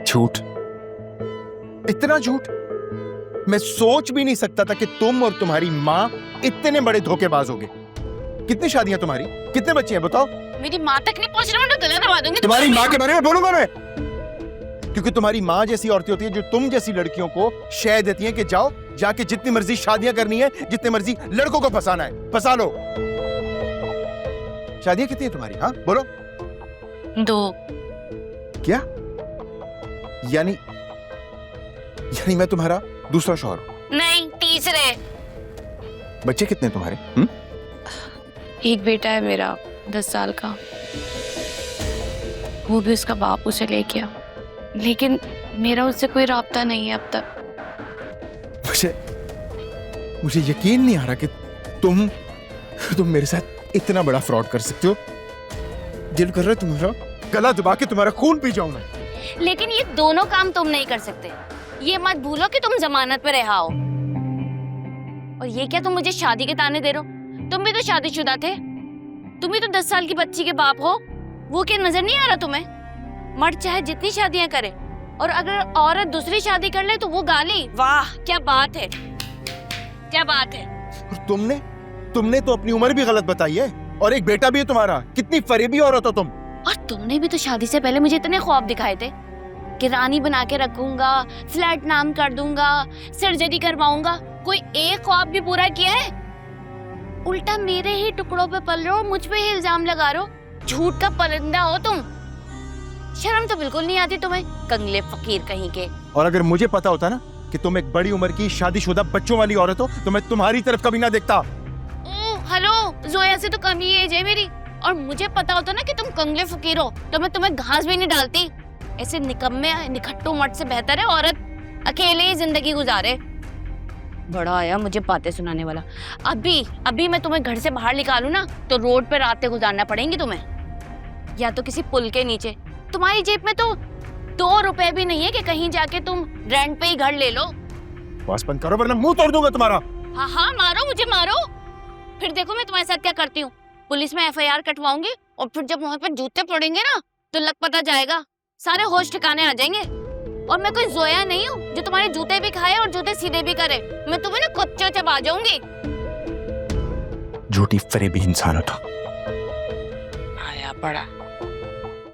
झूठ, इतना झूठ। मैं सोच भी नहीं सकता था कि तुम और तुम्हारी माँ इतने बड़े धोखेबाज होगे। कितनी शादियां तुम्हारी, कितने बच्चे हैं बताओ? मेरी माँ तक नहीं पहुंच रहा, मैं गला दबा दूंगी। तुम्हारी माँ के बारे में बोलूंगा मैं, क्योंकि तुम्हारी माँ जैसी औरतें होती है जो तुम जैसी लड़कियों को शय देती हैं कि जाओ जाके जितनी मर्जी शादियां करनी है, जितने मर्जी लड़कों को फंसाना है फंसा लो। शादियां कितनी है तुम्हारी? हाँ बोलो। 2। क्या? यानी मैं तुम्हारा दूसरा शौहर हूं? नहीं, तीसरे। बच्चे कितने तुम्हारे? एक बेटा है मेरा 10 साल का, वो भी उसका बाप उसे ले गया, लेकिन मेरा उससे कोई राब्ता नहीं है अब तक। मुझे यकीन नहीं आ रहा कि तुम मेरे साथ इतना बड़ा फ्रॉड कर सकते हो। दिल कर रहा है तुम्हारा गला दबा के तुम्हारा खून पी जाऊं मैं। लेकिन ये दोनों काम तुम नहीं कर सकते। ये मत भूलो कि तुम जमानत पे रहा हो। और ये क्या तुम मुझे शादी के ताने दे रहे हो? तुम भी तो शादीशुदा थे, तुम भी तो 10 साल की बच्ची के बाप हो। वो क्या नजर नहीं आ रहा तुम्हें? मर्द चाहे जितनी शादियां करे, और अगर औरत दूसरी शादी कर ले तो वो गाली। वाह क्या बात है, क्या बात है। और तुमने तो अपनी उम्र भी गलत बताई है, और एक बेटा भी है तुम्हारा। कितनी फरेबी औरत हो तुम। और तुमने भी तो शादी से पहले मुझे इतने ख्वाब दिखाए थे कि रानी बना के रखूंगा, फ्लैट नाम कर दूंगा, सर्जरी करवाऊंगा। कोई एक ख्वाब भी पूरा किया है? उल्टा मेरे ही टुकड़ों पे पल रहे हो, मुझ पे ही इल्जाम लगा रहे हो। झूठ का परिंदा हो तुम। शर्म तो बिल्कुल नहीं आती तुम्हें, कंगले फकीर कहीं के। और अगर मुझे पता होता ना कि तुम एक बड़ी उम्र की शादीशुदा बच्चों वाली औरत हो, तो मैं तुम्हारी तरफ कभी ना देखता। हेलो, जोया से तो कम ही एज है मेरी, और मुझे पता होता ना कि तुम कंगले फकीर हो तो मैं तुम्हें घास भी नहीं डालती। ऐसे निकम्मे निखट्टू मट से बेहतर है औरत अकेले ही जिंदगी गुजारे। बड़ा आया मुझे बातें सुनाने वाला। अभी मैं तुम्हें घर से बाहर निकालूं ना तो रोड पे रातें गुजारना पड़ेंगी तुम्हें, या तो किसी पुल के नीचे। तुम्हारी जेब में तो 2 रुपए भी नहीं है कि कहीं जाके तुम रेंट पे ही घर ले लो। बस बंद करो वरना मुंह तोड़ दूंगा तुम्हारा। हाँ मारो, मुझे मारो, फिर देखो मैं तुम्हारे साथ क्या करती हूँ। पुलिस में FIR कटवाऊंगी, और फिर जब वहाँ पे जूते पड़ेंगे ना तो लग पता जाएगा, सारे होश ठिकाने आ जाएंगे। और मैं कोई जोया नहीं हूँ जो तुम्हारे जूते भी खाए और जूते सीधे भी करे। मैं तुम्हें ना कुत्ते चबा जाऊंगी। झूठी फरेबी इंसान हो तो। आया पड़ा।